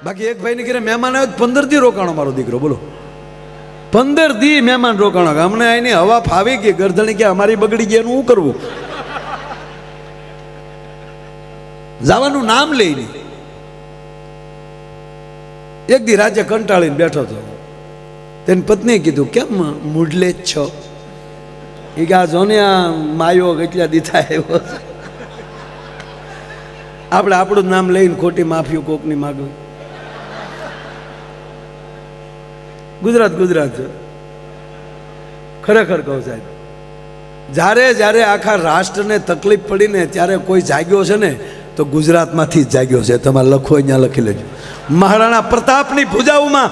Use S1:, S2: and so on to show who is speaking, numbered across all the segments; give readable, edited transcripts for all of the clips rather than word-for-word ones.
S1: બાકી એક ભાઈને ઘરે મહેમાન આવ્યો 15 દી રોકાણો મારો દીકરો, બોલો 15 દી મહેમાન રોકાણો. અમને અહીંની હવા ફાવી ગઈ, ગરદણી કે અમારી બગડી ગઈ, એનું શું કરવું? જવાનું નામ લઈ નહીં. એક દી રાજે કંટાળીને બેઠો હતો, તેની પત્નીએ કીધું કેમ મૂડલે જ છો? એ કે આ જોને આ માયો કેટલા દીથા આવ્યો, આપણે આપણું નામ લઈને ખોટી માફી કોકની માગવી. ગુજરાત ગુજરાત છે ખરેખર કહું સાહેબ. જ્યારે જ્યારે આખા રાષ્ટ્રને તકલીફ પડીને ત્યારે કોઈ જાગ્યો છે ને તો ગુજરાતમાંથી જ જાગ્યો છે. તમારે લખો અહીંયા લખી લેજો. મહારાણા પ્રતાપની ભુજાઓમાં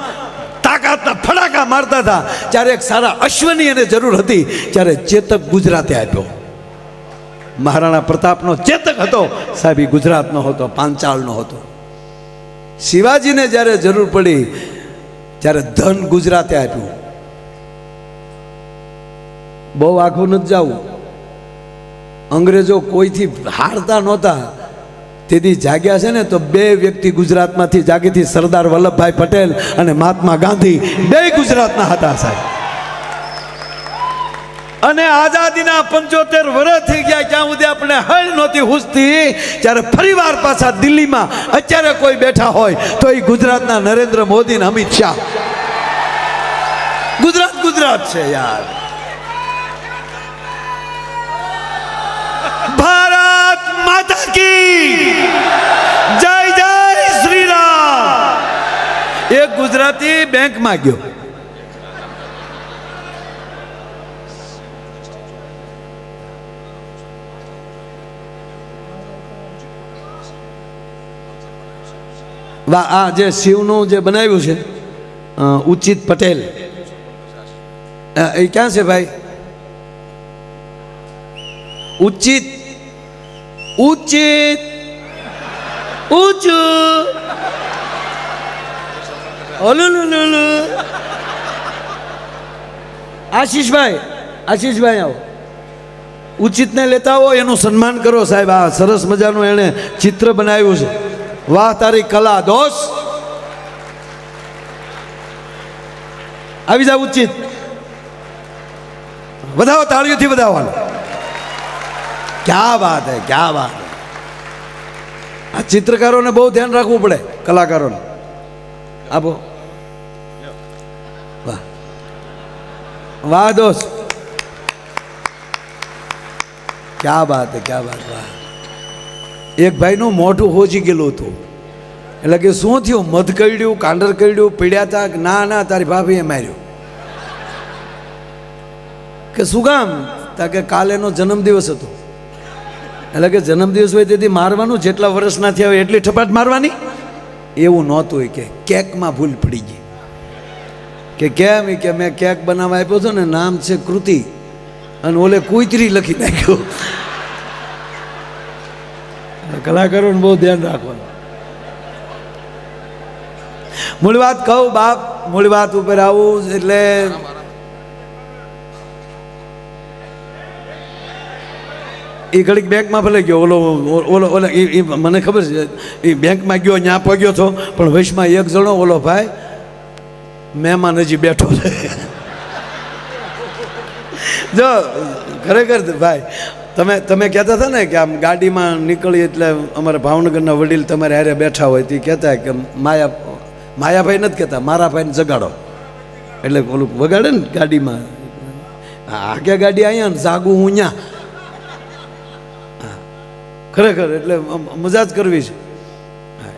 S1: તાકાતના ફડાકા મારતા હતા, ત્યારે એક સારા અશ્વની એને જરૂર હતી, ત્યારે ચેતક ગુજરાતે આપ્યો. મહારાણા પ્રતાપનો ચેતક હતો સાહેબ, એ ગુજરાતનો હતો, પાંચાળનો હતો. શિવાજીને જ્યારે જરૂર પડી ત્યારે ધન ગુજરાતે આપ્યું. બહુ આખું નથી જવું, અંગ્રેજો કોઈથી હારતા નહોતા. તેથી જાગ્યા છે ને તો બે વ્યક્તિ ગુજરાતમાંથી જાગી હતી, સરદાર વલ્લભભાઈ પટેલ અને મહાત્મા ગાંધી, બે ગુજરાતના હતા સાહેબ. અને આઝાદીના 75 વર્ષ થઈ ગયા, ક્યાં સુધી આપણે હળ નહોતી હુસતી, ત્યારે ફરીવાર પાછા દિલ્હીમાં અત્યારે કોઈ બેઠા હોય તો એ ગુજરાતના નરેન્દ્ર મોદી ને અમિત શાહ. ગુજરાત ગુજરાત છે યાર. ભારત માતા કી જય જય શ્રી રામ. એક ગુજરાતી બેંકમાં ગયો, આ જે શિવનું જે બનાવ્યું છે ઉચિત પટેલ, એ ક્યાં છે ભાઈ? ઉચિત ઉચિત ઊંચું ઓલું આશીષભાઈ, આશીષભાઈ આવો. ઉચિતને લેતા આવો, એનું સન્માન કરો સાહેબ. આ સરસ મજાનું એણે ચિત્ર બનાવ્યું છે. વાહ તારી કલા દોસ્ત. આવી જાવ ઉચિત, વધાવો, તાળીઓથી વધાવવાનું. ક્યા વાત હે, ક્યા વાત હે. આ ચિત્રકારોને બહુ ધ્યાન રાખવું પડે, કલાકારોને. આપો. વાહ વાહ દોસ્ત, ક્યા બાત હે, ક્યા બાત. વાહ. એક ભાઈનું મોઢું હોજી ગયેલું હતું, એટલે કે શું થયું? મધ કરડ્યું, કાંડર કરડ્યું, પીડ્યા હતા. ના ના, તારી ભાભીએ માર્યું. કે શું કામ? તા કે કાલે એનો જન્મદિવસ હતો. એટલે કે જન્મદિવસ હોય તેથી મારવાનું, જેટલા વર્ષના થયા હોય એટલી ઠપાટ મારવાની. એવું નહોતું. કે કેકમાં ભૂલ પડી ગઈ. કે કેમ? કે મેં કેક બનાવવા આપ્યો હતો ને, નામ છે કૃતિ, અને ઓલે કુતરી લખી નાખ્યો. કલાકારોને બહુ ધ્યાન રાખવાનું. મૂળ વાત કહું બાપ, મૂળ વાત ઉપર આવું એટલે એ ઘડીક બેંકમાં ભલે ગયો, ઓલો ઓલો ઓલો એ મને ખબર છે, એ બેંકમાં ગયો, ત્યાં પગ્યો હતો, પણ વૈશમાં એક જણો ઓલો ભાઈ મહેમાન હજી બેઠો છે. જો ખરેખર ભાઈ, તમે કહેતા હતા ને કે આમ ગાડીમાં નીકળી એટલે અમારા ભાવનગરના વડીલ તમારે હારે બેઠા હોય તે કહેતા કે માયાભાઈ નથી કહેતા, મારા ભાઈને જગાડો. એટલે ઓલું વગાડે ને ગાડીમાં, આગળ ગાડી અહીંયા ને જાગું હું ત્યાં. ખરેખર એટલે મજા જ કરવી છે.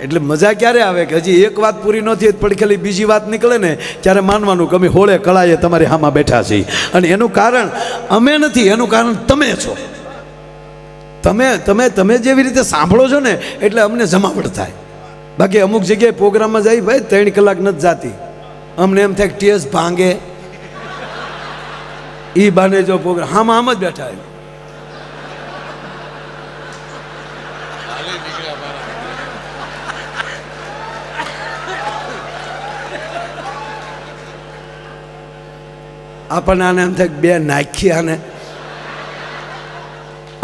S1: એટલે મજા ક્યારે આવે કે હજી એક વાત પૂરી નથી પડખેલી બીજી વાત નીકળે ને, ત્યારે માનવાનું કે અમે હોળે કળાએ તમારી હામાં બેઠા છીએ. અને એનું કારણ અમે નથી, એનું કારણ તમે છો. તમે જેવી રીતે સાંભળો છો ને એટલે અમને જમાવટ થાય. બાકી અમુક જગ્યાએ પ્રોગ્રામમાં જાય ભાઈ 3 કલાક નથી જાતી, અમને એમ થાય કે ટેસ ભાંગે. એ બાને જો પ્રોગ્રામ આમ જ બેઠા. આપણને આને એમ થાય બે નાખી આને.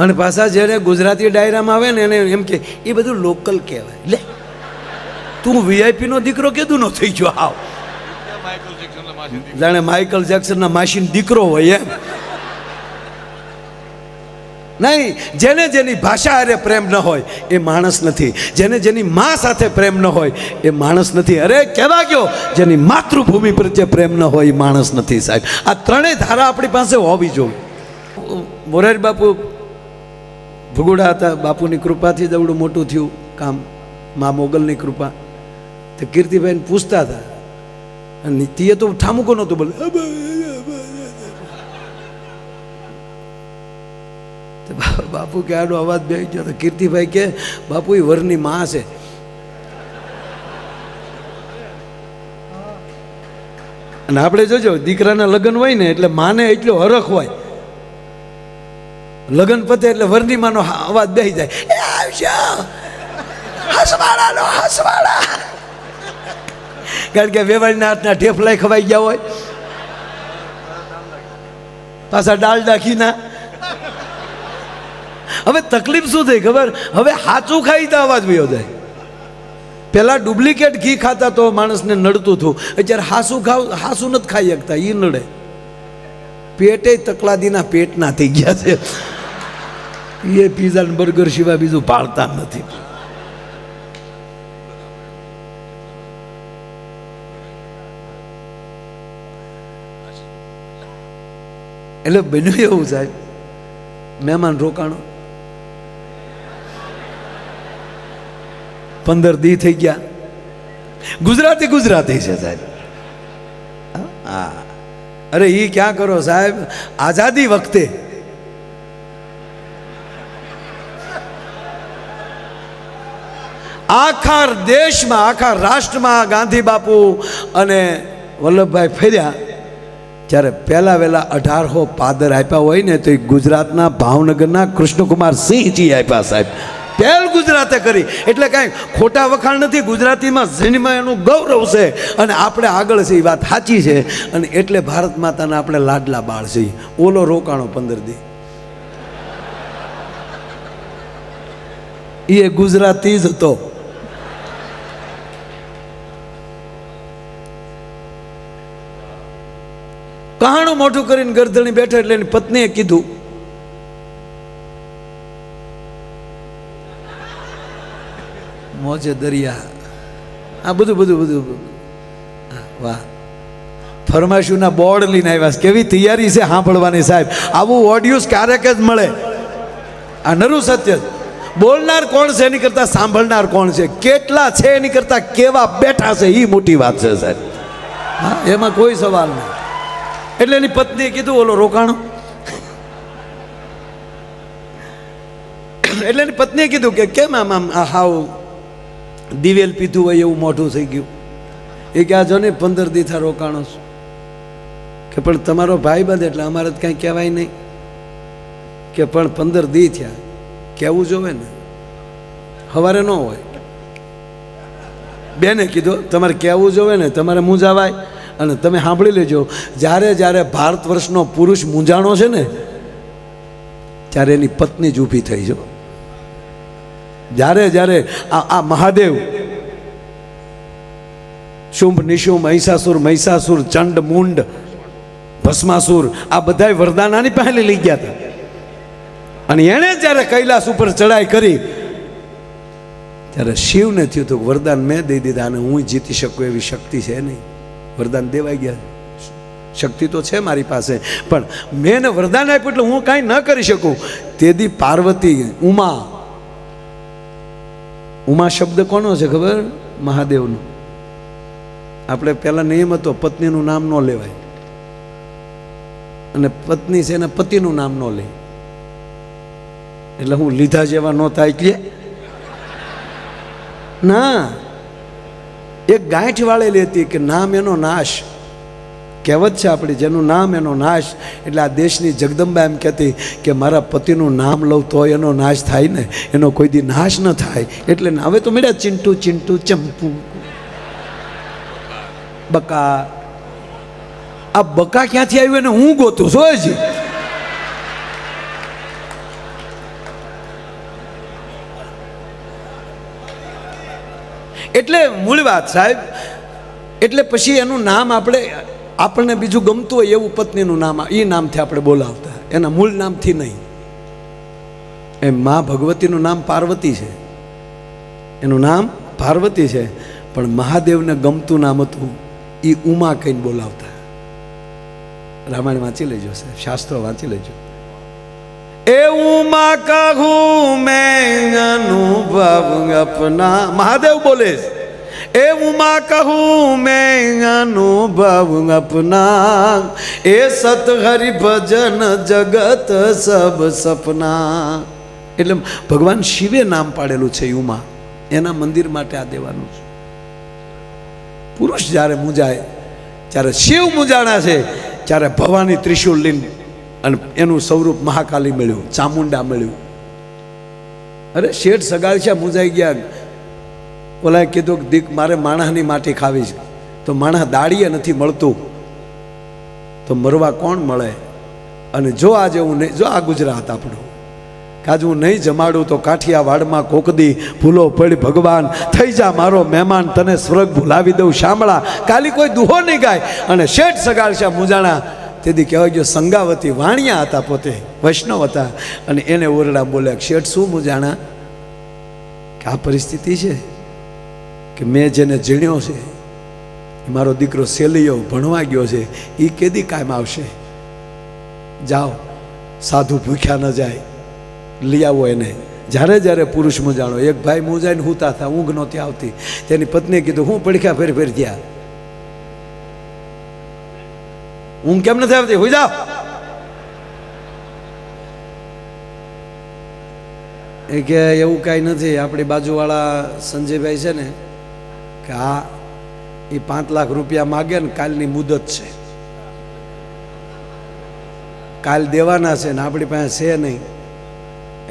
S1: અને પાછા જ્યારે ગુજરાતી ડાયરામાં આવે ને એને એમ કે એ બધું લોકલ કહેવાય. લે તું VIP નો દીકરો કેદું નો થઈ ગયો? આવ જાણે માઇકલ જેક્સનના માસીનો દીકરો હોય એમ. નહીં, જેને જેની ભાષા હારે પ્રેમ ન હોય એ માણસ નથી. જેને જેની મા સાથે પ્રેમ ન હોય એ માણસ નથી. અરે કહેવા ગયો, જેની માતૃભૂમિ પ્રત્યે પ્રેમ ન હોય એ માણસ નથી સાહેબ. આ ત્રણેય ધારા આપણી પાસે હોવી જોઈએ. મોરારી બાપુ ભગુડા હતા, બાપુની કૃપાથી જ એવડું મોટું થયું કામ, મા મોગલની કૃપા. તો કીર્તિભાઈને પૂછતા હતા અને તીએ તો ઠામુકો નહોતું બોલે. બાપુ કે આનો અવાજ બેસી ગયો. તો કીર્તિભાઈ કે બાપુ એ વરની માં છે. અને આપણે જોજો દીકરાના લગ્ન હોય ને એટલે માને એટલો હરખ હોય, લગ્ન પતે એટલે વરની માનો અવાજ બેસી જાય. એ આવજો હસવાડાનો હસવાડા. કારણ કે વેવાળીના હાથના ઢેફલાય ખવાઈ ગયા હોય, પાછા ડાલડા ઘીના. હવે તકલીફ શું થઈ ખબર? હવે હાચું ખાઈ તો અવાજ વયો જાય. પેલા ડુપ્લિકેટ ઘી ખાતા તો માણસને નડતું હતું, અત્યારે હાસું નથી ખાઈ શકતા, એ નડે. પેટે તકલાદીના પેટના થઈ ગયા છે. એ પીઝા ને બર્ગર સિવાય બીજું પાળતા નથી. એટલે બન્યું એવું સાહેબ, મહેમાન રોકાણો 15 દી થઈ ગયા. ગુજરાતી છે સાહેબ. હા, અરે એ ક્યાં કરો સાહેબ, આઝાદી વખતે આખા દેશમાં આખા રાષ્ટ્રમાં ગાંધી બાપુ અને વલ્લભભાઈ ફેર્યા ત્યારે પહેલા વહેલા 1800 પાદર આપ્યા હોય ને તો એ ગુજરાતના ભાવનગરના કૃષ્ણકુમાર સિંહજી આપ્યા સાહેબ. પહેલ ગુજરાતે કરી. એટલે કાંઈ ખોટા વખાણ નથી, ગુજરાતીમાં જન્મમાં એનું ગૌરવ છે અને આપણે આગળ છે, એ વાત સાચી છે. અને એટલે ભારત માતાના આપણે લાડલા બાળ છે. ઓલો રોકાણો 15 દી, એ ગુજરાતી જ હતો. કહાણું મોટું કરીને ગરદણી બેઠા એટલે એની પત્નીએ કીધું, મોજે દરિયા, આ બધું વાહ. ફરમાઈશોના બોર્ડ લઈને આવ્યા. કેવી તૈયારી છે સાંભળવાની સાહેબ. આવું ઓડિયોસ ક્યારેક જ મળે. આ નરું સત્ય. બોલનાર કોણ છે એની કરતા સાંભળનાર કોણ છે, કેટલા છે એની કરતા કેવા બેઠા છે એ મોટી વાત છે સાહેબ. હા, એમાં કોઈ સવાલ નહીં. એટલે એની પત્નીએ કીધું ઓલો રોકાણો. એટલે એની પત્નીએ કીધું કે કેમ આમ હાવ દિવેલ પીધું હોય એવું મોઢું થઈ ગયું. એ કે આ જો ને 15 દી થા રોકાણો કે પણ તમારો ભાઈ બંધ એટલે અમારે તો કાંઈ કહેવાય નહીં. કે પણ 15 દી થયા, કહેવું જોવે ને, સવારે ન હોય. બેને કીધું તમારે કહેવું જોવે ને, તમારે મૂંઝાવાય. અને તમે સાંભળી લેજો, જ્યારે ભારત વર્ષનો પુરુષ મૂંઝાણો છે ને ત્યારે એની પત્ની જ ઊભી થઈ જો. જ્યારે આ મહાદેવ શુંભ નિશુંભ મહિષાસુર ચંડ મુંડ ભસ્માસુર આ બધાય વરદાનાની પહેલે લઈ ગયા હતા. અને એણે જ્યારે કૈલાસ ઉપર ચડાઈ કરી ત્યારે શિવને થયું હતું વરદાન મેં દઈ દીધા અને હું જીતી શકું એવી શક્તિ છે નહીં. વરદાન દેવાઈ ગયા. શક્તિ તો છે મારી પાસે, પણ મેં એને વરદાન આપ્યું એટલે હું કાંઈ ન કરી શકું. તેથી પાર્વતી ઉમા શબ્દ કોનો છે ખબર? મહાદેવનો. આપણે પહેલા નિયમ હતો પત્નીનું નામ ન લેવાય, અને પત્ની છે એના પતિનું નામ ન લે. એટલે હું લીધા જેવા ન થાય કે ના. એક ગાંઠ વાળેલી હતી કે નામ એનો નાશ. કહેવત છે આપણી, જેનું નામ એનો નાશ. એટલે આ દેશની જગદંબા એમ કહેતી કે મારા પતિનું નામ લઉં તો એનો નાશ થાય ને, એનો કોઈ દી નાશ ન થાય. એટલે હવે તો મળ્યા ચિંટુ ચંપુ બકા. આ બકા ક્યાંથી આવ્યું એને હું ગોતું છું હજી. એટલે મૂળ વાત સાહેબ, એટલે પછી એનું નામ આપણને બીજું ગમતું હોય એવું પત્નીનું નામ એ નામથી આપણે બોલાવતા, એના મૂળ નામથી નહીં. એમ મા ભગવતીનું નામ પાર્વતી છે, એનું નામ પાર્વતી છે, પણ મહાદેવને ગમતું નામ હતું એ ઉમા કહીને બોલાવતા. રામાયણ વાંચી લેજો સાહેબ, શાસ્ત્રો વાંચી લેજો. એ ઉમા કહું મેં અનુભવ અપના, મહાદેવ બોલે એ ઉમા કહું મેં અનુભવ અપના, એ સત હરિ ભજન જગત સબ સપના. એટલે ભગવાન શિવે નામ પાડેલું છે ઉમા, એના મંદિર માટે આ દેવાનું છે. પુરુષ જ્યારે મૂંઝાય ત્યારે શિવ મૂંઝાણા છે, ત્યારે ભવાની ત્રિશુલ લઈને અને એનું સ્વરૂપ મહાકાલી મળ્યું, ચામુંડા મળ્યું. અરે શેઠ સગાળશા મૂંઝાઈ ગયા, ઓલાએ કીધું કે દીક મારે માણસની માટી ખાવી છે, તો માણસ દાડીએ નથી મળતું તો મરવા કોણ મળે. અને જો આજે હું નહીં, જો આ ગુજરાત આપણું, કાજ હું નહીં જમાડું તો કાઠિયાવાડમાં કોકદી ભૂલો પડી ભગવાન, થઈ જા મારો મહેમાન, તને સ્વર્ગ ભૂલાવી દઉં શામળા. કાલી કોઈ દુહો નહીં ગાય. અને શેઠ સગાળશા મૂંઝાણા, તેથી કહેવાય ગયો સંગાવતી વાણિયા હતા, પોતે વૈષ્ણવ હતા, અને એને ઓરડા બોલ્યા, શેઠ શું મૂંઝાણા કે આ પરિસ્થિતિ છે કે મેં જેને જીણ્યો છે મારો દીકરો સેલિયો ભણવા ગયો છે, એ કેદી કાયમ આવશે. જાઓ, સાધુ ભૂખ્યા ન જાય, લઈ આવો એને. જ્યારે જ્યારે પુરુષ મૂંઝાણો, એક ભાઈ મૂંઝાઈને હુતા હતા, ઊંઘ નહોતી આવતી, તેની પત્નીએ કીધું હું પડખ્યા ફેર ફેર થયા, ઊંઘ કેમ નથી આવતી, હુઈ જાઓ. એ કે એવું કાંઈ નથી, આપણી બાજુવાળા સંજયભાઈ છે ને કે હા એ 5 લાખ રૂપિયા માગે ને કાલની મુદત છે, કાલ દેવાના છે ને આપણી પાસે છે નહીં,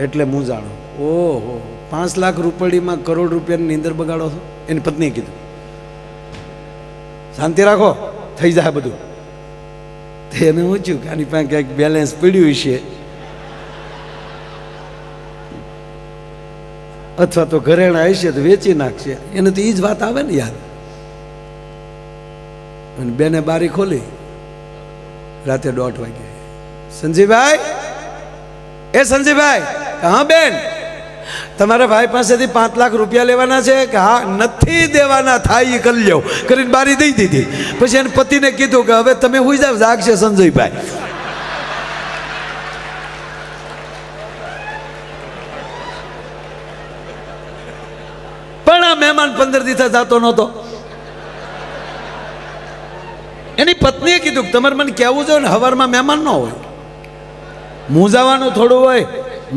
S1: એટલે મૂંઝાણો. ઓહો, 5 લાખ રૂપિયામાં કરોડ રૂપિયાની નીંદર બગાડો છો. એની પત્નીએ કીધું શાંતિ રાખો, થઈ જાય બધું. એને ઊંચ્યું કે આની પાસે ક્યાંક બેલેન્સ પડ્યું છે, અથવા તો ઘરેણા હશે તો વેચી નાખશે. એને તો એ જ વાત આવે ને યાર. અને બેને બારી ખોલી, રાતે 1:30 વાગે, સંજીભાઈ, એ સંજીભાઈ, હા બેન, તમારા ભાઈ પાસેથી 5 લાખ રૂપિયા લેવાના છે કે હા, નથી દેવાના, થાય એ કરી લો કરીને બારી દઈ દીધી. પછી એને પતિને કીધું કે હવે તમે હુઈ જાવ, જાગશે સંજયભાઈ. પણ આ મહેમાન 15 દિવસ જતો નહોતો. એની પત્નીએ કીધું કે તમારે મને કહેવું જોઈએ ને, હવારમાં મહેમાન ન હોય, મૂંઝાવાનું થોડું હોય.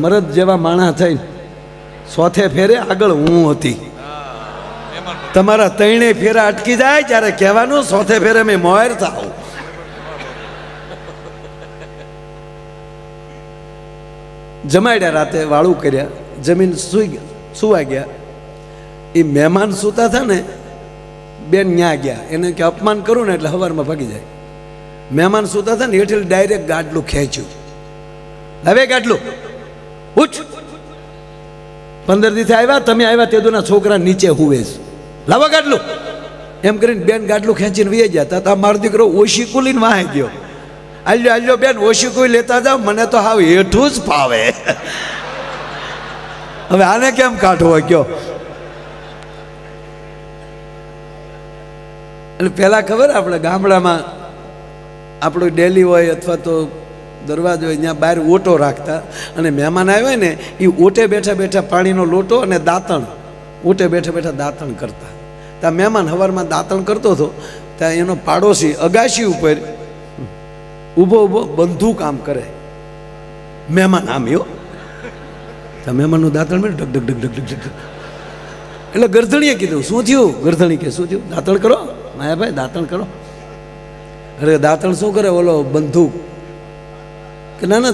S1: મરદ જેવા માણસ થઈ સોથે ફેરે આગળ હું હતી, તમારા 3 ફેરા અટકી જાય ત્યારે કહેવાનું સોથે ફેરે મેં મોર થાવ. જમાડ્યા, રાતે વાળું કર્યા, જમીન સુવા ગયા. એ મહેમાન સૂતા હતા ને, બેન ન્યા ગયા, એને કે અપમાન કરું ને એટલે હવારમાં ભાગી જાય. મહેમાન સૂતા હતા ને એટલે ડાયરેક્ટ ગાડલું ખેંચ્યું, હવે ગાડલું ઉઠ, 15 દિવસે આવ્યા, તમે આવ્યા તેદુના છોકરા નીચે હુવે છે, લાવો ગાડલું. એમ કરીને બેન ગાડલું ખેંચીને વી ગયા હતા. મારો દીકરો ઓશીકું લઈને વાહી ગયો, આલ્યો આલ્યો બેન ઓશીકું લેતા જાઓ, મને તો હાવ હેઠું જ ફાવે. હવે આને કેમ કાઢવો કયો. એટલે પહેલાં ખબર, આપણે ગામડામાં આપણું ડેલી હોય અથવા તો દરવાજો હોય, ત્યાં બહાર ઓટો રાખતા, અને મહેમાન આવ્યા ને એ ઓટે બેઠા બેઠા પાણીનો લોટો અને દાંતણ, ઓટે બેઠા બેઠા દાંતણ કરતા. ત્યાં મહેમાન સવારમાં દાંતણ કરતો હતો, ત્યાં એનો પાડોશી અગાશી ઉપર ઊભો ઊભો બંદૂક આમ કરે, મહેમાન આમ એવો, ત્યાં મહેમાનનું દાંતણ મેં ઢક ઢક ઢક ઢક ઢક. એટલે ગરધણીએ કીધું શું થયું, ગરધણી કે શું થયું, દાંતણ કરો માયાભાઈ, દાંતણ કરો. અરે દાંતણ શું કરે ઓલો બંદૂક કે ના ના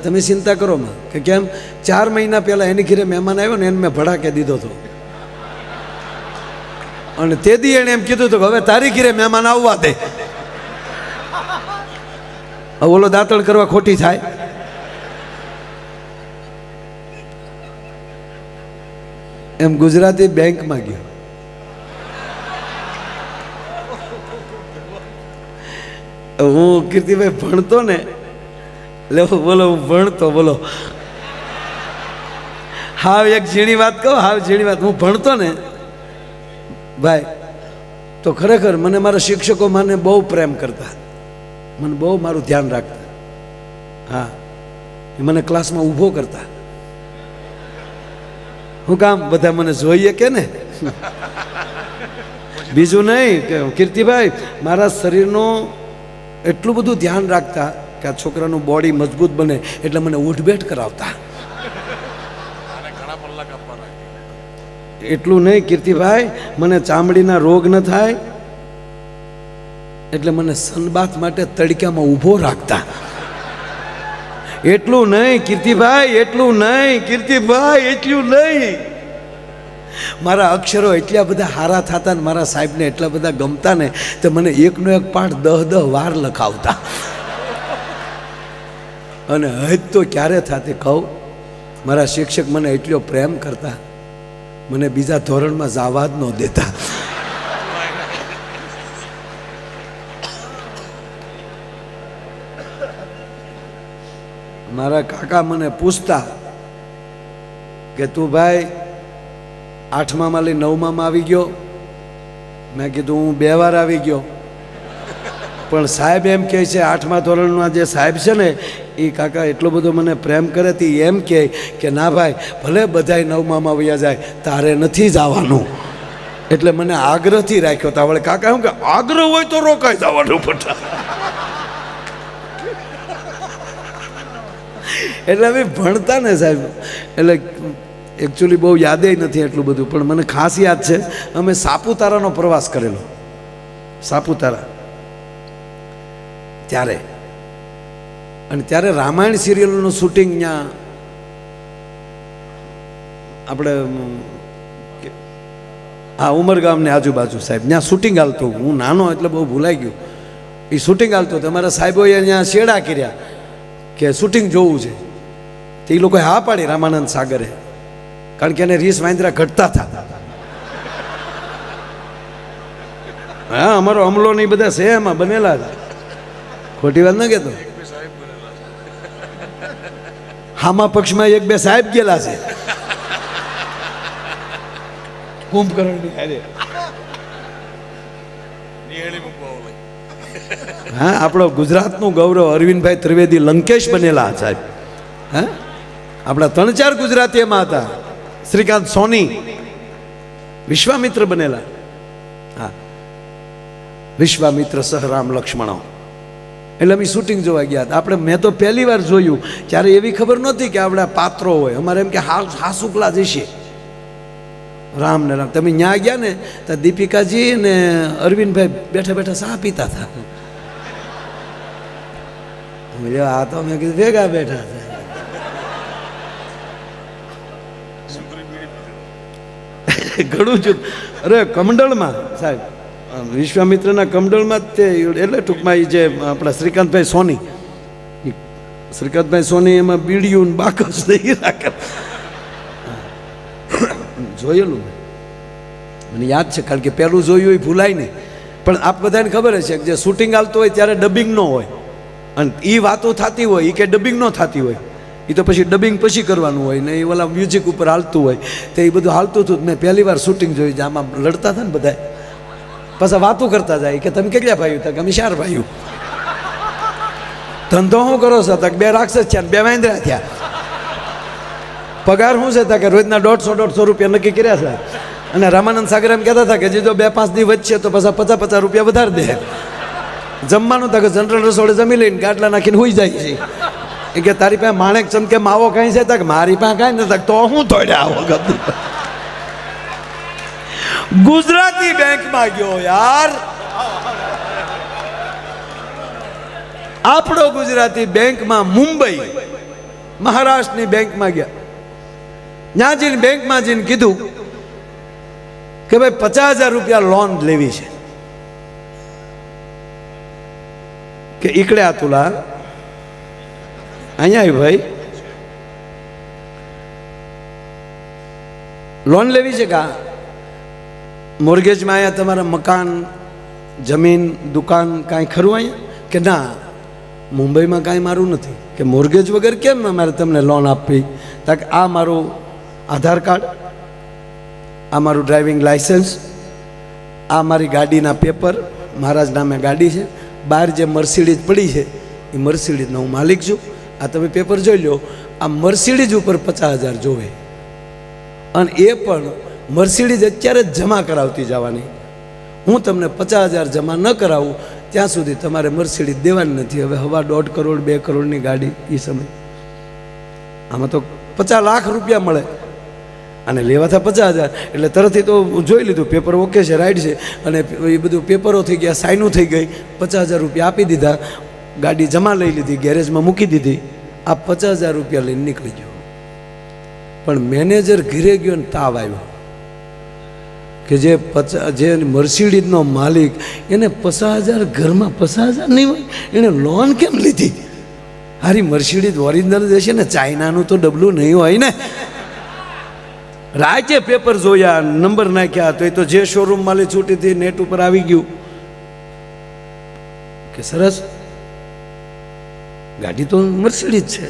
S1: તમે ચિંતા કરો માં, કે કેમ, 4 મહિના પહેલાં એની ઘરે મહેમાન આવ્યો ને એને મેં ભડાકે દીધો હતો, અને તે દી એણે એમ કીધું હતું કે હવે તારી ઘરે મહેમાન આવવા દે. ઓલો દાંતણ કરવા ખોટી થાય. એમ ગુજરાતી બેંકમાં ગયો, હું કીર્તિભાઈ ભણતો ને, એટલે બોલો હું ભણતો, બોલો હાવ એક ઝીણી વાત કહું, હાવ ઝીણી વાત. હું ભણતો ને ભાઈ, તો ખરેખર મને મારા શિક્ષકો મને બહુ પ્રેમ કરતા, મને બહુ મારું ધ્યાન રાખતા. હા, એ મને ક્લાસમાં ઊભો કરતા. હું કામ બધા મને જોઈએ કે ને, બીજું નહીં કે કીર્તિભાઈ મારા શરીરનું એટલું બધું ધ્યાન રાખતા કે આ છોકરાનું બોડી મજબૂત બને, એટલે મને ઉઠબેઠ કરાવતા. એટલું નહીં કીર્તિભાઈ, મને ચામડીના રોગ ન થાય એટલે મને સનબાથ માટે તડક્યામાં ઊભો રાખતા. એટલું નહીં કીર્તિભાઈ, એટલું નહીં કીર્તિભાઈ, એટલું નહીં. મારા અક્ષરો એટલા બધા હારા થતા ને મારા સાહેબને એટલા બધા ગમતા ને, તો મને એકનો એક પાઠ 10 વાર લખાવતા. અને હજ તો ક્યારે થતી કહું, મારા શિક્ષક મને એટલો પ્રેમ કરતા, મને બીજા ધોરણમાં જવા જ ન દેતા. મારા કાકા મને પૂછતા કે તું ભાઈ 8માં લઈ 9માં આવી ગયો? મેં કીધું હું 2 વાર આવી ગયો. પણ સાહેબ એમ કહે છે 8મા ધોરણમાં જે સાહેબ છે ને એ કાકા એટલો બધો મને પ્રેમ કરે તે એમ કહે કે ના ભાઈ ભલે બધાય 9માં વયા જાય, તારે નથી જવાનું. એટલે મને આગ્રહથી રાખ્યો હતા. વળે કાકા શું કે આગ્રહ હોય તો રોકાઈ જવાનું પટા. એટલે અમે ભણતા ને સાહેબ, એટલે એકચ્યુઅલી બહુ યાદે નથી એટલું બધું, પણ મને ખાસ યાદ છે અમે સાપુતારાનો પ્રવાસ કરેલો. સાપુતારા ત્યારે, અને ત્યારે રામાયણ સિરિયલનું શૂટિંગ ત્યાં આપણે હા ઉમરગામની આજુબાજુ સાહેબ ત્યાં શૂટિંગ હાલતું. હું નાનો એટલે બહુ ભૂલાઈ ગયું. એ શૂટિંગ હાલતું તો અમારા સાહેબોએ ત્યાં શેડા કર્યા કે શૂટિંગ જોવું છે. તો એ લોકોએ હા પાડી રામાનંદ સાગરે, કારણ કે એને રીસ વાંદરા ઘટતા હતા. હા, અમારો અમલો ને બધા છે એમાં બનેલા છે, ખોટી વાત ન કહેતો. હામા પક્ષમાં 1-2 સાહેબ ગયેલા છે કુંભકર્ણની હારે. હા, આપણો ગુજરાતનું ગૌરવ અરવિંદભાઈ ત્રિવેદી લંકેશ બનેલા સાહેબ. હા, આપણા 3-4 ગુજરાતી એમાં હતા. શ્રીકાંત સોની વિશ્વામિત્ર બનેલા. હા, વિશ્વામિત્ર સહ રામ લક્ષ્મણો. એટલે અમે શૂટિંગ જોવા ગયા હતા. આપણે મેં તો પહેલી વાર જોયું, ત્યારે એવી ખબર નહોતી કે આપણા પાત્રો હોય. અમારે એમ કે હાસુકલા જશે રામ ને રામ. તમે ત્યાં ગયા ને તો દીપિકાજી ને અરવિંદભાઈ બેઠા બેઠા ચા પીતા હતા. આ તો મેં કીધું ભેગા બેઠા હતા. ઘણું છું. અરે કમંડળમાં સાહેબ, વિશ્વામિત્રના કમંડળમાં જ તે, એટલે ટૂંકમાં એ જે આપણા શ્રીકાંતભાઈ સોની, શ્રીકાંતભાઈ સોની એમાં બીડીયું બાકસ નહીં રાખે. જોયેલું મને યાદ છે, કારણ કે પહેલું જોયું એ ભૂલાય નહીં. પણ આપ બધાને ખબર છે કે જે શૂટિંગ હાલતું હોય ત્યારે ડબિંગ ન હોય, અને એ વાતો થતી હોય એ કે ડબિંગ ન થતી હોય, એ તો પછી ડબિંગ પછી કરવાનું હોય ને. એ ઓલા મ્યુઝિક ઉપર હાલતું હોય તો એ બધું હાલતું હતું. મેં પહેલી વાર શૂટિંગ જોયું, આમાં લડતા હતા ને બધા, પાછા વાતો કરતા જાય કે તમે કેટલા ભાઈઓ હતા? કે અમે 4 ભાઈઓ. ધંધો શું કરો છો? તક 2 રાક્ષસ છે ને 2 વાંદરા થયા. પગાર શું છે? તા કે રોજના 150-150 રૂપિયા નક્કી કર્યા છે. અને રામાનંદ સાગર એમ કહેતા હતા કે જે જો 2-5 દી વચ્ચે તો પાછા 50-50 રૂપિયા વધારે દે. જમવાનું તા કે જનરલ રસોડે જમી લઈને ગાટલા નાખીને હોઈ જાય છે. એ કે તારી પાસે માણેક ચંદ કે માવો કાંઈ છે? તક મારી પાસે કાંઈ નથી. તો હું તોડ્યા આવો ગતું. ગુજરાતી બેંકમાં ગયો યાર, આપણો ગુજરાતી બેંકમાં, મુંબઈ મહારાષ્ટ્રની બેંકમાં ગયા. ત્યાં જઈને બેંકમાં જઈને કીધું કે ભાઈ 50,000 રૂપિયા લોન લેવી છે. કે ઈકડે આ તુલા અહીંયા આવી ભાઈ, લોન લેવી છે. કા મોર્ગેજમાં અહીંયા તમારા મકાન, જમીન, દુકાન કાંઈ ખરું અહીંયા? કે ના મુંબઈમાં કાંઈ મારું નથી, કે મોર્ગેજ વગર કેમ અમારે તમને લોન આપવી? તાકે આ મારું આધાર કાર્ડ, આ મારું ડ્રાઇવિંગ લાઇસન્સ, આ મારી ગાડીના પેપર, મારા જ નામે ગાડી છે, બહાર જે મર્સિડીઝ પડી છે એ મર્સિડીઝનો હું માલિક છું, આ તમે પેપર જોઈ લો. આ મર્સિડીઝ ઉપર 50,000 જોવે, અને એ પણ મર્સિડીઝ અત્યારે જ જમા કરાવતી જવાની. હું તમને 50,000 જમા ન કરાવું ત્યાં સુધી તમારે મર્સિડીઝ દેવાની નથી. હવે 1.5 કરોડ 2 કરોડની ગાડી એ સમય, આમાં તો 50 લાખ રૂપિયા મળે અને લેવા હતા 50,000. એટલે તરતથી તો જોઈ લીધું પેપર ઓકે છે, રાઈટ છે, અને એ બધું પેપરો થઈ ગયા, સાઈનું થઈ ગઈ, 50,000 રૂપિયા આપી દીધા, ગાડી જમા લઈ લીધી, ગેરેજમાં મૂકી દીધી. આ 50,000 રૂપિયા લઈને નીકળી ગયો. પણ મેનેજર ઘરે ગયો ને તાવ આવ્યો કે જે મર્સિડીઝનો માલિક એને 50,000 ઘરમાં 50,000 નહીં હોય, એણે લોન કેમ લીધી? હારી મર્સિડીઝ ઓરિજિનલ દેશે ને, ચાઇનાનું તો ડબલું નહીં હોય ને. રાજ્ય પેપર જોયા, નંબર નાખ્યા, તો એ તો જે શોરૂમ માલી છૂટી હતી નેટ ઉપર આવી ગયું કે સરસ ગાડી તો મર્સિડીઝ છે,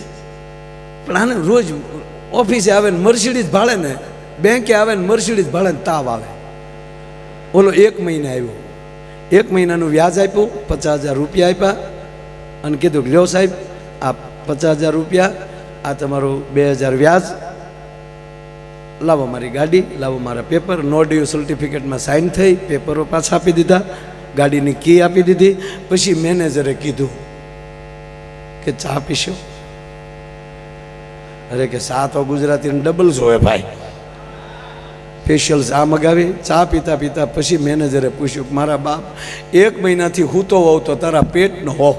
S1: પણ આને રોજ ઓફિસે આવે ને મર્સિડીઝ ભાડે ને, બેંકે આવે ને મર્સિડીઝ ભાડે ને તાવ આવે. ઓલો 1 મહિને આવ્યો, 1 મહિનાનું વ્યાજ આપ્યું, 50,000 રૂપિયા આપ્યા અને કીધું કે લ્યો સાહેબ આ 50,000 રૂપિયા, આ તમારું 2,000 વ્યાજ, લાવો મારી ગાડી, લાવો મારા પેપર. નો ડ્યુ સર્ટિફિકેટમાં સાઇન થઈ, પેપરો પાછા આપી દીધા, ગાડીની કી આપી દીધી. પછી મેનેજરે કીધું કે ચા પીશો? અરે કે ચા તો ગુજરાતીને ડબલ જોવે ભાઈ. સ્પેશિયલ ચા મગાવી, ચા પીતા પીતા પછી મેનેજરે પૂછ્યું કે મારા બાપ 1 મહિનાથી હૂતો હોવ તો તારા પેટનો હો,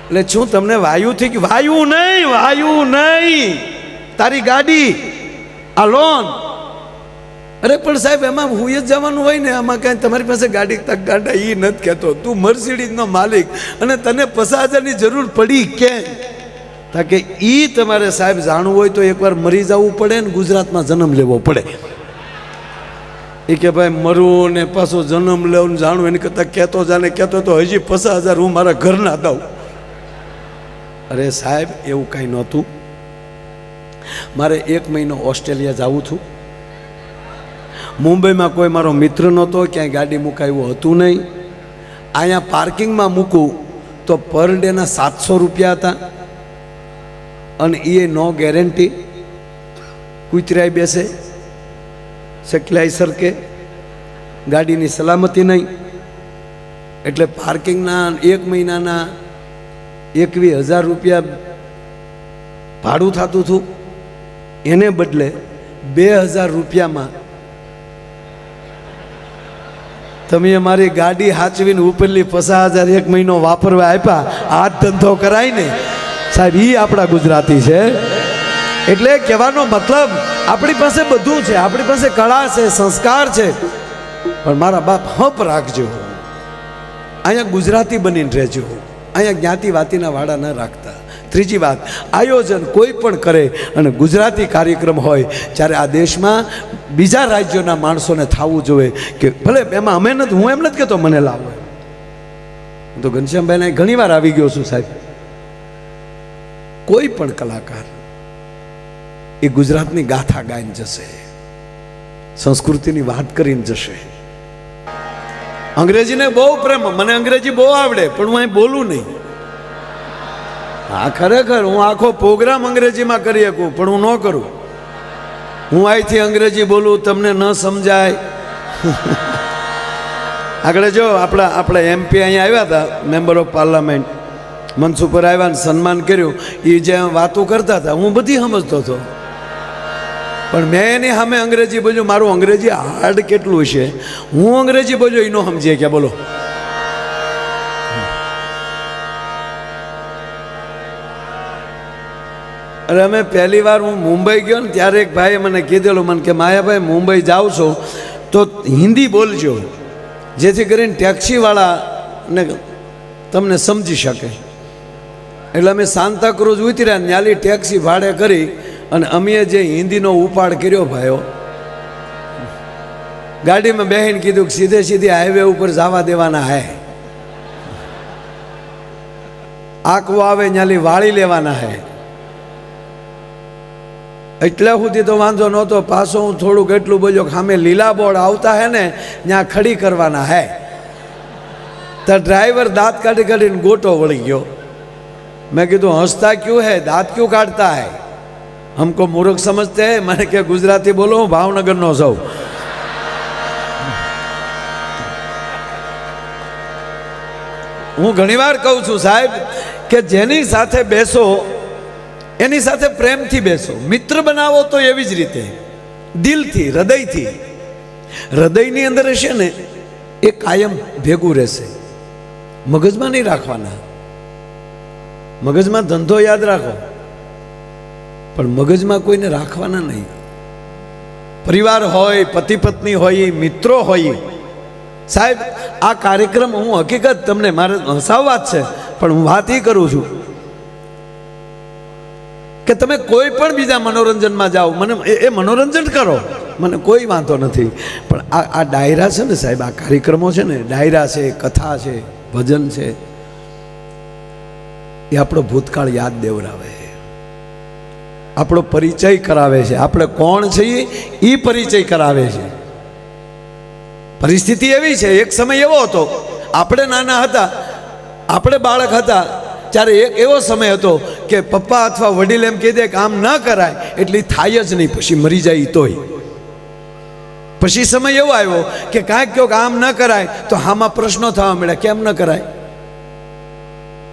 S1: એટલે શું તમને વાયુ થઈ ગયું? વાયુ નહીં, તારી ગાડી, આ લોન. અરે પણ સાહેબ એમાં હું જ જવાનું હોય ને, આમાં કાંઈ તમારી પાસે ગાડી તક ગાડા એ નથી કહેતો. તું મર્સિડીઝનો માલિક અને તને 50,000ની જરૂર પડી કેમ? તાકે એ તમારે સાહેબ જાણવું હોય તો એકવાર મરી જવું પડે ને ગુજરાતમાં જન્મ લેવો પડે. એ કે ભાઈ મરવું ને પાછો જન્મ લેવું જાણવું એની કરતાં કહેતો જાને કહેતો તો હજી 50,000 હું મારા ઘરના દઉં. અરે સાહેબ એવું કાંઈ નહોતું. મારે 1 મહિનો ઓસ્ટ્રેલિયા જવું હતું. મુંબઈમાં કોઈ મારો મિત્ર નહોતો, ક્યાંય ગાડી મુકાયું હતું નહીં. અહીંયા પાર્કિંગમાં મૂકું તો પર ડેના 700 રૂપિયા હતા, અને એ નો ગેરંટી. કૂતરાય બેસે, સકલાઈ સરકે, ગાડીની સલામતી નહીં. એટલે પાર્કિંગના 1 મહિનાના 21,000 રૂપિયા ભાડું થતું હતું. એને બદલે 2,000 રૂપિયામાં તમે અમારી ગાડી હાચવીને ઉપરલી 50,000 1 મહિનો વાપરવા આપ્યા. આ ધંધો કરાય ને સાહેબ, એ આપણા ગુજરાતી છે. એટલે કહેવાનો મતલબ આપણી પાસે બધું છે, આપણી પાસે કળા છે, સંસ્કાર છે, પણ મારા બાપ હપ રાખજો. અહીંયા ગુજરાતી બનીને રહેજો, અહીંયા જ્ઞાતિ વાતીના વાડા ન રાખતા. ત્રીજી વાત, આયોજન કોઈ પણ કરે અને ગુજરાતી કાર્યક્રમ હોય ત્યારે આ દેશમાં બીજા રાજ્યોના માણસોને થવું જોઈએ કે ભલે એમાં અમે નથી, હું એમ નથી કહેતો મને લાવો. હું તો ઘનશ્યામભાઈને ઘણી વાર આવી ગયો છું સાહેબ. કોઈ પણ કલાકાર એ ગુજરાતની ગાથા ગાઈને જશે, સંસ્કૃતિની વાત કરીને જશે. અંગ્રેજીને બહુ પ્રેમ, મને અંગ્રેજી બહુ આવડે પણ હું અહીં બોલું નહીં. હા ખરેખર હું આખો પ્રોગ્રામ અંગ્રેજીમાં કરી શકું પણ હું ન કરું. હું અહીંથી અંગ્રેજી બોલું, તમને ન સમજાય. આગળ જો આપણા MP અહીંયા આવ્યા હતા, મેમ્બર ઓફ પાર્લામેન્ટ, મંચ ઉપર આવ્યા ને સન્માન કર્યું. એ જે વાતો કરતા હતા હું બધી સમજતો હતો, પણ મેં એની સામે અંગ્રેજી બોલ્યું. મારું અંગ્રેજી હાર્ડ કેટલું છે, હું અંગ્રેજી બોલ્યો એ ન સમજીએ કે બોલો. અરે અમે પહેલી વાર હું મુંબઈ ગયો ને ત્યારે એક ભાઈએ મને કીધેલું, મને કે માયાભાઈ મુંબઈ જાઓ છો તો હિન્દી બોલજો, જેથી કરીને ટેક્સીવાળાને તમને સમજી શકે. એટલે અમે સાંતાક્રુઝ ઉતર્યા, ન્યાલી ટેક્સી ભાડે કરી અને અમે જે હિન્દીનો ઉપાડ કર્યો ભાઈઓ, ગાડીમાં બેહીને કીધું કે સીધે સીધી હાઈવે ઉપર જવા દેવાના હે. આંકવો આવે ન્યાલી વાળી લેવાના હે. એટલે સુધી તો વાંધો નહોતો. પાછો હું થોડુંક એટલું બોલ્યો કે સામે લીલા બોર્ડ આવતા હે ને ત્યાં ખડી કરવાના હે. તો ડ્રાઈવર દાંત કાઢી કાઢીને ગોટો વળી ગયો. મેં કીધું હંસતા ક્यों है, दांत क्यों काटता है, हमको मूर्ख समझते हैं. मैंने क्या गुजराती बोलो, હું ભાવનગરનો છું. હું ઘણીવાર કહું છું સાહેબ કે જેની સાથે બેસો એની સાથે પ્રેમથી બેસો. મિત્ર બનાવો તો એવી જ રીતે દિલથી, હૃદયથી. હૃદયની અંદર હશે ને એ કાયમ ભેગું રહેશે. મગજમાં નહીં રાખવાના. મગજમાં ધંધો યાદ રાખો, પણ મગજમાં કોઈને રાખવાના નહીં. પરિવાર હોય, પતિ પત્ની હોય, મિત્રો હોય. સાહેબ આ કાર્યક્રમ હું હકીકત તમને મારે હસાવવા જ છે, પણ હું વાત એ કરું છું કે તમે કોઈ પણ બીજા મનોરંજનમાં જાઓ, મને એ મનોરંજન કરો, મને કોઈ વાંધો નથી. પણ આ ડાયરા છે ને સાહેબ, આ કાર્યક્રમો છે ને, ડાયરા છે, કથા છે, ભજન છે, એ આપણો ભૂતકાળ યાદ દેવરાવે, આપણો પરિચય કરાવે છે. આપણે કોણ છીએ એ પરિચય કરાવે છે. પરિસ્થિતિ એવી છે, એક સમય એવો હતો, આપણે નાના હતા, આપણે બાળક હતા ત્યારે એક એવો સમય હતો કે પપ્પા અથવા વડીલ એમ કહી દે કે આમ ન કરાય એટલે થાય જ નહીં, પછી મરી જાય તોય. પછી સમય એવો આવ્યો કે કાંઈક કહો કે આમ ન કરાય તો આમાં પ્રશ્નો થવા મળ્યા, કેમ ન કરાય.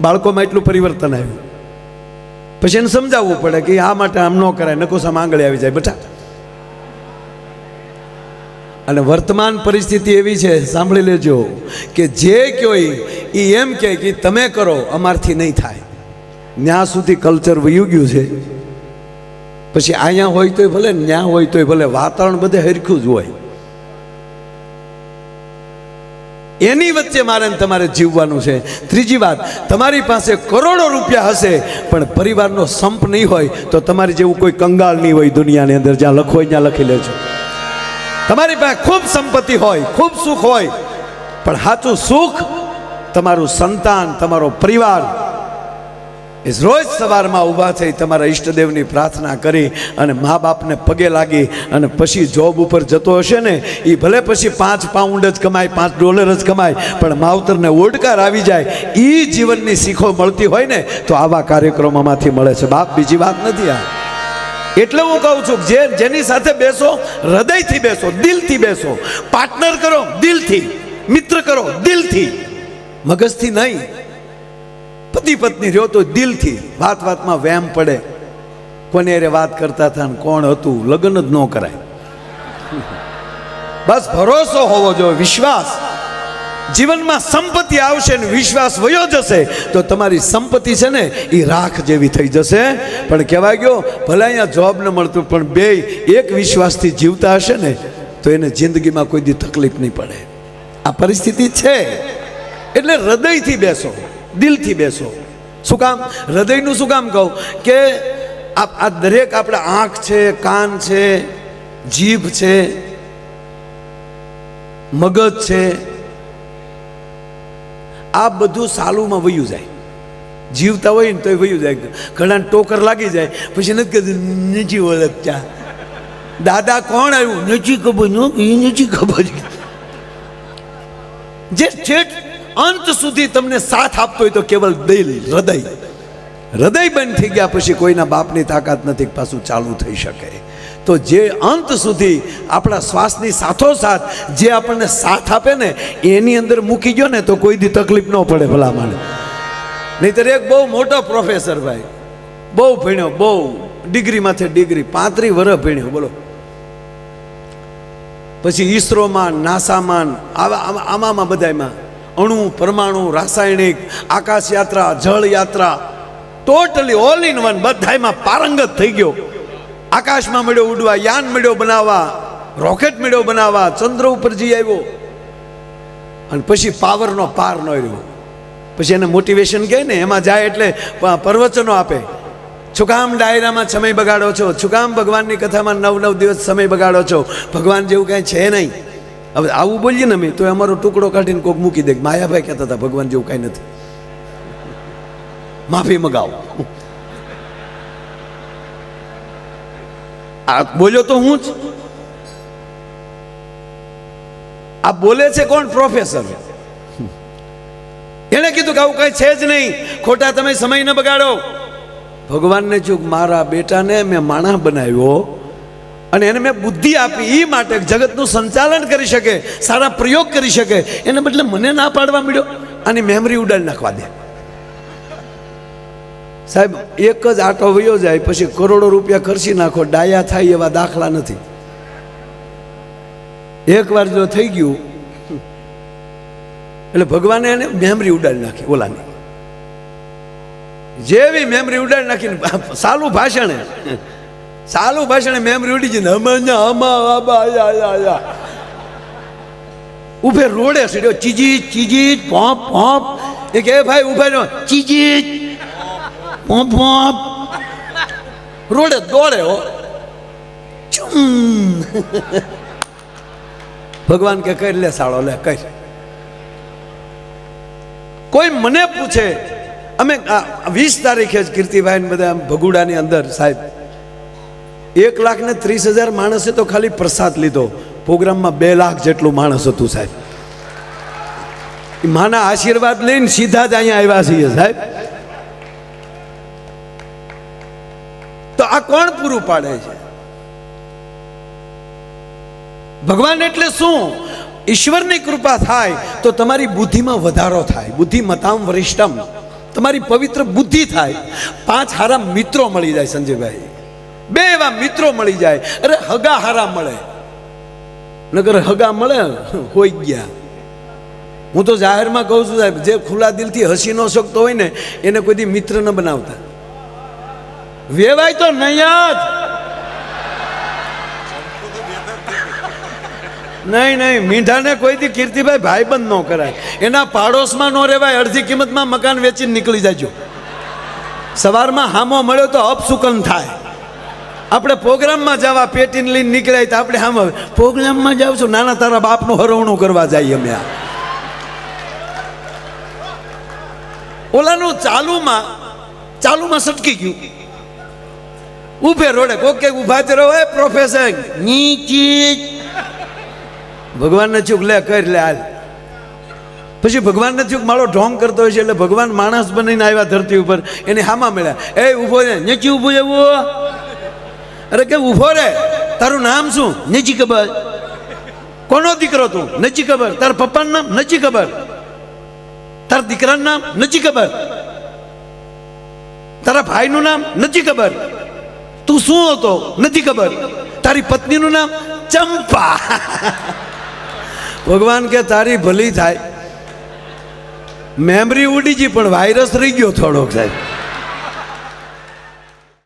S1: બાળકોમાં એટલું પરિવર્તન આવ્યું. પછી એને સમજાવવું પડે કે આ માટે આમ ન કરાય, નકોસામાં આંગળી આવી જાય બેટા. અને વર્તમાન પરિસ્થિતિ એવી છે, સાંભળી લેજો, કે જે કયો એ એમ કહે કે તમે કરો, અમારથી નહીં થાય. ત્યાં સુધી કલ્ચર વયું ગયું છે. પછી અહીંયા હોય તોય ભલે, ત્યાં હોય તોય ભલે, વાતાવરણ બધે હરખું જ હોય. એની વચ્ચે મારે તમારે જીવવાનું છે. ત્રીજી વાત, તમારી પાસે કરોડો રૂપિયા હશે પણ પરિવારનો સંપ નહીં હોય તો તમારી જેવું કોઈ કંગાળ નહીં હોય દુનિયાની અંદર. જ્યાં લખો હોય ત્યાં લખી લેજો. તમારી પાસે ખૂબ સંપત્તિ હોય, ખૂબ સુખ હોય, પણ સાચું સુખ તમારું સંતાન, તમારો પરિવાર. રોજ સવારમાં ઊભા થઈ તમારા ઈષ્ટદેવની પ્રાર્થના કરી અને મા બાપને પગે લાગી અને પછી જોબ ઉપર જતો હશે ને, એ ભલે પછી 5 પાઉન્ડ જ કમાય, $5 જ કમાય, પણ માવતરને ઓડકાર આવી જાય. એ જીવનની શીખો મળતી હોય ને તો આવા કાર્યક્રમોમાંથી મળે છે બાપ, બીજી વાત નથી આ. એટલે હું કહું છું જેની સાથે બેસો હૃદયથી બેસો, દિલથી બેસો. પાર્ટનર કરો દિલથી, મિત્ર કરો દિલથી, મગજથી નહીં. પતિ પત્ની રહ્યો તો દિલથી. વાત વાતમાં વહેમ પડે, કોને અરે વાત કરતા હતા ને કોણ હતું, લગ્ન જ ન કરાય. બસ ભરોસો હોવો જોઈએ, વિશ્વાસ. જીવનમાં સંપત્તિ આવશે ને વિશ્વાસ વયો જશે તો તમારી સંપત્તિ છે ને એ રાખ જેવી થઈ જશે. પણ કહેવાય ગયો ભલે અહીંયા જોબ ન મળતું પણ બે એક વિશ્વાસથી જીવતા હશે ને તો એને જિંદગીમાં કોઈ દી તકલીફ નહીં પડે. આ પરિસ્થિતિ છે. એટલે હૃદયથી બેસો, દિલથી બેસો. શું કામ હૃદયનું શું કામ કહું કે આ દરેક આપણે આંખ છે, કાન છે, જીભ છે, મગજ છે, આ બધું સાલુમાં વયું જાય. જીવતા હોય ને તો વયું જાય. ઘણા ટોકર લાગી જાય પછી નથી કહેતું નથી ઓળખતા દાદા કોણ આવ્યું, નથી ખબર, નથી ખબર. જે ઠેઠ અંત સુધી તમને સાથ આપતો હોય તો કેવલ દિલ, હૃદય. હૃદય બંધ થઈ ગયા પછી કોઈના બાપની તાકાત નથી પાછું ચાલુ થઈ શકે. તો જે અંત સુધી આપણા શ્વાસની સાથોસાથ જે આપણને સાથ આપે ને એની અંદર મૂકી ગયો ને તો કોઈ દી તકલીફ ન પડે ભલામણ. નહીતર એક બહુ મોટો પ્રોફેસર ભાઈ, બહુ ભણ્યો, બહુ ડિગ્રીમાંથી ડિગ્રી, 35 વર્ષ ભણ્યો, બોલો. પછી ઈસરોમાં, નાસામાં, આમાં બધામાં અણુ, પરમાણુ, રાસાયણિક, આકાશ યાત્રા, જળ યાત્રા, ટોટલી ઓલ ઇન વન બધામાં પારંગત થઈ ગયો. આકાશમાં મળ્યો ઉડવા, યાન મળ્યો બનાવવા, રોકેટ મળ્યો બનાવવા, ચંદ્ર ઉપર જઈ આવ્યો. અને પછી પાવરનો પાર ન રહ્યો. પછી એને મોટિવેશન કહે ને, એમાં જાય એટલે પ્રવચનો આપે. શું કામ ડાયરામાં સમય બગાડો છો, શું કામ ભગવાનની કથામાં 9 દિવસ સમય બગાડો છો, ભગવાન જેવું કાંઈ છે નહીં. હવે આવું બોલીએ ને અમે તો અમારો ટુકડો કાઢીને કોક મૂકી દે. માયાભાઈ કહેતા હતા ભગવાન જેવું કાંઈ નથી. માફી મગાવો. આ બોલ્યો તો હું જ. આ બોલે છે કોણ? પ્રોફેસર. એને કીધું કે આવું કઈ છે જ નહીં, ખોટા તમે સમય ન બગાડો. ભગવાનને ચૂક મારા બેટાને મેં માણસ બનાવ્યો અને એને મેં બુદ્ધિ આપી એ માટે જગતનું સંચાલન કરી શકે, સારા પ્રયોગ કરી શકે, એને બદલે મને ના પાડવા મળ્યો. આની મેમરી ઉડાડી નાખવા દે. સાહેબ એક જ આટો વયો જાય પછી કરોડો રૂપિયા ખર્ચી નાખો, ડાયા થાય એવા દાખલા નથી. એકવાર જો થઈ ગયું એટલે ભગવાને એને મેમરી ઉડાડી નાખી. ઓલાની જેવી મેમરી ઉડાડી નાખીને સાલું ભાષણ મેમરી ઉડી જઈને ઉભે રોડે સીડ્યો. ચીજી પોપ પોપ. એ કે ભાઈ ઉભા રહ્યો. ચીજી પોપ પોપ. રોડે દોડે હો. ભગવાન કે કરી લે સાળો, લે કર. કોઈ મને પૂછે, અમે 20 તારીખે જ કીર્તિભાઈ ને બધા ભગુડાની અંદર સાહેબ 1,30,000 માણસે તો ખાલી પ્રસાદ લીધો. પ્રોગ્રામમાં 2 લાખ જેટલું માણસ હતું સાહેબ. માના આશીર્વાદ લઈને સીધા જ અહીંયા આવ્યા છીએ સાહેબ. તો આ કોણ પૂરું પાડે છે? ભગવાન એટલે શું? ઈશ્વરની કૃપા થાય તો તમારી બુદ્ધિમાં વધારો થાય. બુદ્ધિમતામ વરિષ્ઠમ. તમારી પવિત્ર બુદ્ધિ થાય. 5 હારા મિત્રો મળી જાય સંજયભાઈ. 2 એવા મિત્રો મળી જાય. અરે હગા હારા મળે, નગર હગા મળે હોઈ ગયા. હું તો જાહેરમાં કહું છું સાહેબ, જે ખુલ્લા દિલથી હસી ન શકતો હોય ને એને કોઈ દી મિત્ર ન બનાવતા. વેવાય તો નહીં જ. નહીં મીંઢાને કોઈથી કીર્તિભાઈ ભાઈબંધ ન કરાય. એના પાડોશમાં ન રહેવાય. અડધી કિંમતમાં મકાન વેચીને નીકળી જાજો. સવારમાં હામો મળ્યો તો અપસુકન થાય. આપણે પ્રોગ્રામમાં જવા પેટીને લઈને નીકળાય તો આપણે હામ પ્રોગ્રામમાં જાવ છું, નાના તારા બાપનું હરવણું કરવા જઈએ અમે. ઓલાનું ચાલુમાં સટકી ગયું. ઉભે રોડે કોકે ઉભા જ રહો. પ્રોફેસર નીચી ભગવાનને ચૂક લે કરી લે હાલ. પછી ભગવાનને ચૂક મારો ઢોંગ કરતો હોય છે એટલે ભગવાન માણસ બનીને આવ્યા ધરતી ઉપર. એને હામાં મળ્યા. એ ઉભો રે, નીચી ઉભો એવું. અરે કે ઉભો રે, તારું નામ શું? નથી ખબર. કોનો દીકરો તું? નથી ખબર. તારા પપ્પાનું નામ? નથી ખબર. તારા દીકરાનું નામ? નથી ખબર. તારા ભાઈનું નામ? નથી ખબર. તું શું હતો? નથી ખબર. તારી પત્નીનું નામ? ચંપા. ભગવાન કે તારી ભલી થાય. મેમરી ઉડી ગઈ પણ વાયરસ રહી ગયો થોડોક સાહેબ.